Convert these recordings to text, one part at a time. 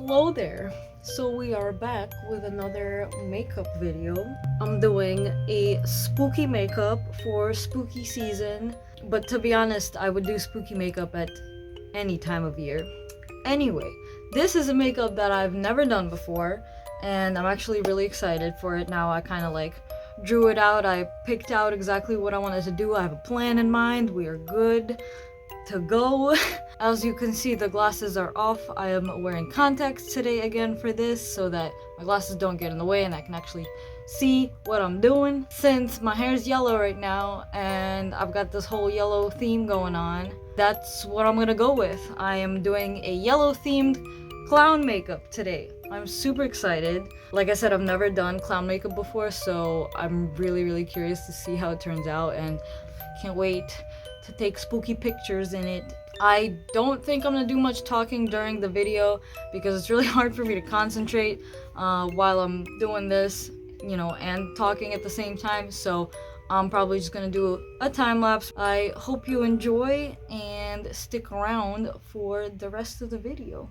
Hello there. So we are back with another makeup video. I'm doing a spooky makeup for spooky season, but to be honest, I would do spooky makeup at any time of year. Anyway, this is a makeup that I've never done before, and I'm actually really excited for it now. I kind of like drew it out. I picked out exactly what I wanted to do. I have a plan in mind. We are good to go. As you can see, the glasses are off. I am wearing contacts today again for this so that my glasses don't get in the way and I can actually see what I'm doing. Since my hair's yellow right now and I've got this whole yellow theme going on, that's what I'm gonna go with. I am doing a yellow themed clown makeup today. I'm super excited. Like I said, I've never done clown makeup before, so I'm really curious to see how it turns out and can't wait to take spooky pictures in it. I don't think I'm gonna do much talking during the video because it's really hard for me to concentrate while I'm doing this, and talking at the same time. So I'm probably just gonna do a time lapse. I hope you enjoy and stick around for the rest of the video.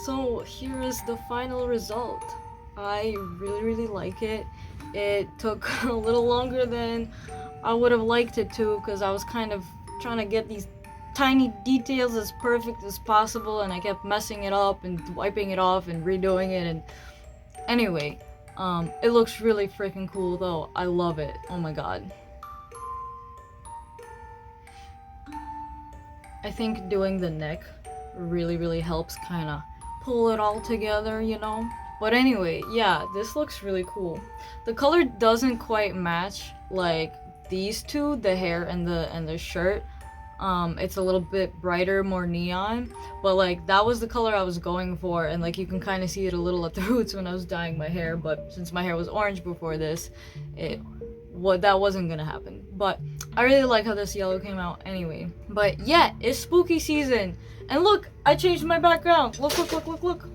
So here is the final result. I really like it. It took a little longer than I would have liked it to, because I was kind of trying to get these tiny details as perfect as possible, and I kept messing it up and wiping it off and redoing it. And anyway, it looks really freaking cool though. I love it. Oh my god. I think doing the neck really helps kind of pull it all together, you know? But anyway, yeah, this looks really cool. The color doesn't quite match like these two, the hair and the shirt. It's a little bit brighter, more neon, but like that was the color I was going for, and like you can kind of see it a little at the roots when I was dyeing my hair, but since my hair was orange before this, that wasn't gonna happen. But I really like how this yellow came out anyway. But yeah, it's spooky season. And look, I changed my background. Look.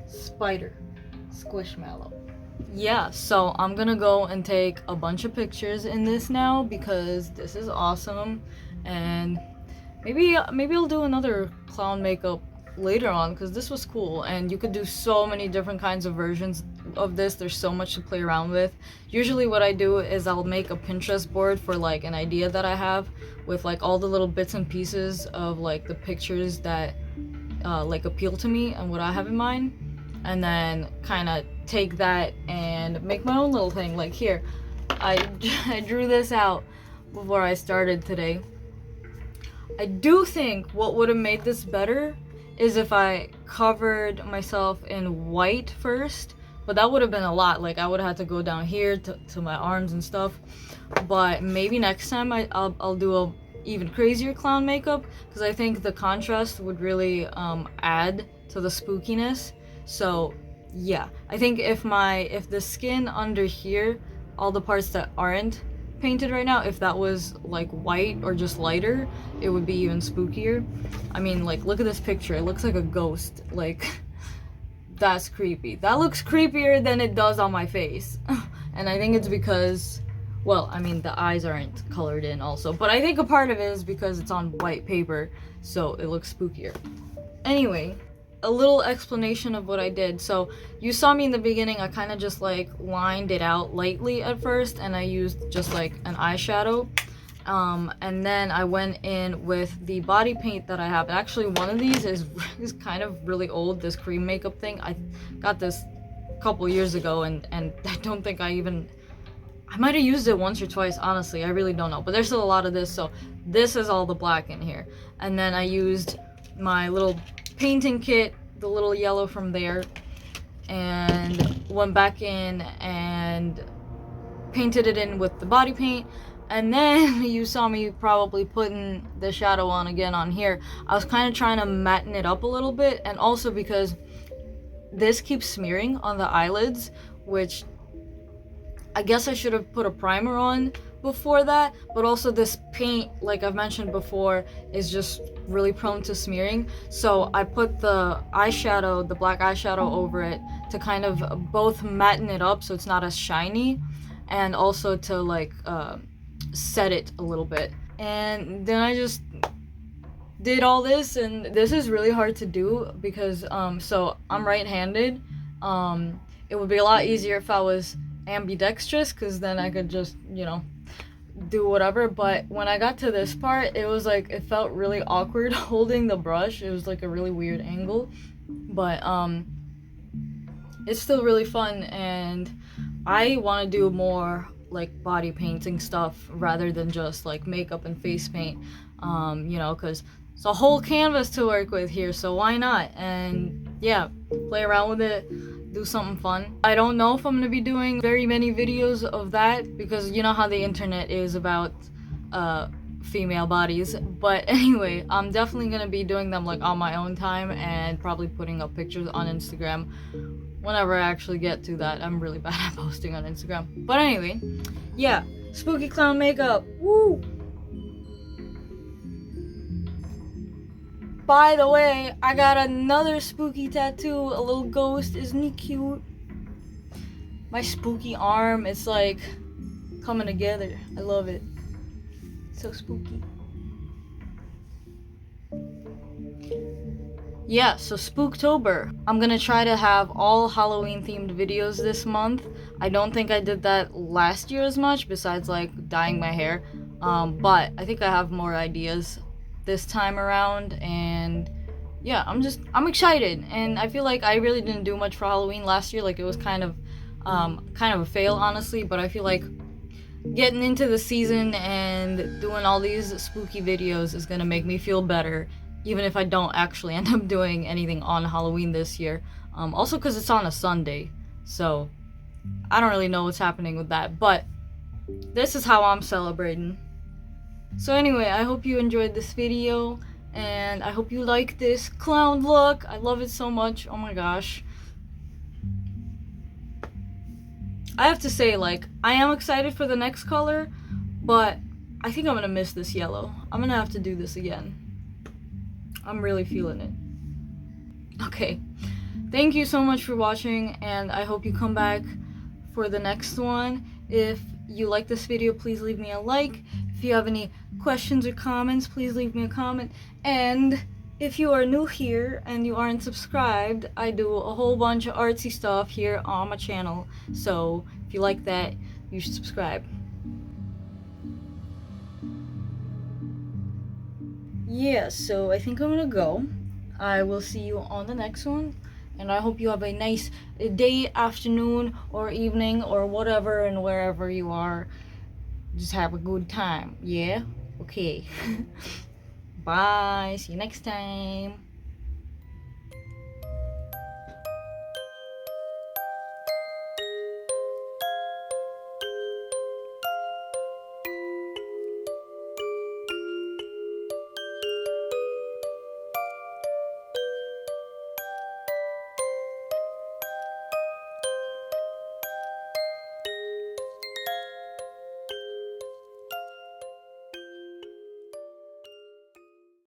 Spider. Squishmallow. Yeah, so I'm gonna go and take a bunch of pictures in this now because this is awesome. And maybe I'll do another clown makeup later on because this was cool, and you could do so many different kinds of versions of this. There's so much to play around with. Usually what I do is I'll make a Pinterest board for like an idea that I have with like all the little bits and pieces of like the pictures that like appeal to me and what I have in mind, and then kind of take that and make my own little thing. Like here, I drew this out before I started today. I do think what would have made this better is if I covered myself in white first, but that would have been a lot. Like I would have had to go down here to my arms and stuff. But maybe next time I'll do a even crazier clown makeup, because I think the contrast would really add to the spookiness. So yeah, I think if the skin under here, all the parts that aren't painted right now, if that was like white or just lighter, it would be even spookier. I mean, like, look at this picture. It looks like a ghost. Like, that's creepy. That looks creepier than it does on my face. And I think it's because, well, I mean, the eyes aren't colored in also, but I think a part of it is because it's on white paper, so it looks spookier. Anyway, a little explanation of what I did. So you saw me in the beginning, I kind of just like lined it out lightly at first, and I used just like an eyeshadow, and then I went in with the body paint that I have. Actually, one of these is kind of really old, this cream makeup thing. I got this a couple years ago, and I don't think I might have used it once or twice, honestly. I really don't know, but there's still a lot of this. So this is all the black in here, and then I used my little painting kit, the little yellow from there, and went back in and painted it in with the body paint. And then you saw me probably putting the shadow on again on here. I was kind of trying to matten it up a little bit, and also because this keeps smearing on the eyelids, which I guess I should have put a primer on before that, but also this paint, like I've mentioned before, is just really prone to smearing. So I put the eyeshadow, the black eyeshadow, over it to kind of both matten it up so it's not as shiny, and also to like set it a little bit. And then I just did all this, and this is really hard to do because so I'm right-handed. It would be a lot easier if I was ambidextrous, because then I could just, you know, do whatever. But when I got to this part, it was like, it felt really awkward holding the brush. It was like a really weird angle, but it's still really fun, and I want to do more like body painting stuff rather than just like makeup and face paint, you know, because it's a whole canvas to work with here, so why not? And yeah, play around with it, do something fun. I don't know if I'm gonna be doing very many videos of that, because you know how the internet is about female bodies. But anyway, I'm definitely gonna be doing them like on my own time, and probably putting up pictures on Instagram whenever I actually get to that. I'm really bad at posting on Instagram. But anyway, yeah, spooky clown makeup. Woo! By the way, I got another spooky tattoo, a little ghost. Isn't he cute? My spooky arm, it's like coming together. I love it. So spooky. Yeah, so Spooktober. I'm gonna try to have all Halloween themed videos this month. I don't think I did that last year as much, besides like dyeing my hair. But I think I have more ideas this time around, and yeah, I'm excited. And I feel like I really didn't do much for Halloween last year. Like, it was kind of a fail, honestly, but I feel like getting into the season and doing all these spooky videos is gonna make me feel better, even if I don't actually end up doing anything on Halloween this year. Also because it's on a Sunday, so I don't really know what's happening with that, but this is how I'm celebrating. So anyway, I hope you enjoyed this video, and I hope you like this clown look. I love it so much. Oh my gosh. I have to say, like, I am excited for the next color, but I think I'm gonna miss this yellow. I'm gonna have to do this again. I'm really feeling it. Okay. Thank you so much for watching, and I hope you come back for the next one. If you like this video, please leave me a like. If you have any questions or comments, please leave me a comment. And if you are new here and you aren't subscribed, I do a whole bunch of artsy stuff here on my channel. So if you like that, you should subscribe. Yeah, so I think I'm gonna go. I will see you on the next one, and I hope you have a nice day, afternoon, or evening, or whatever, and wherever you are. Just have a good time, yeah? Okay. Bye, see you next time.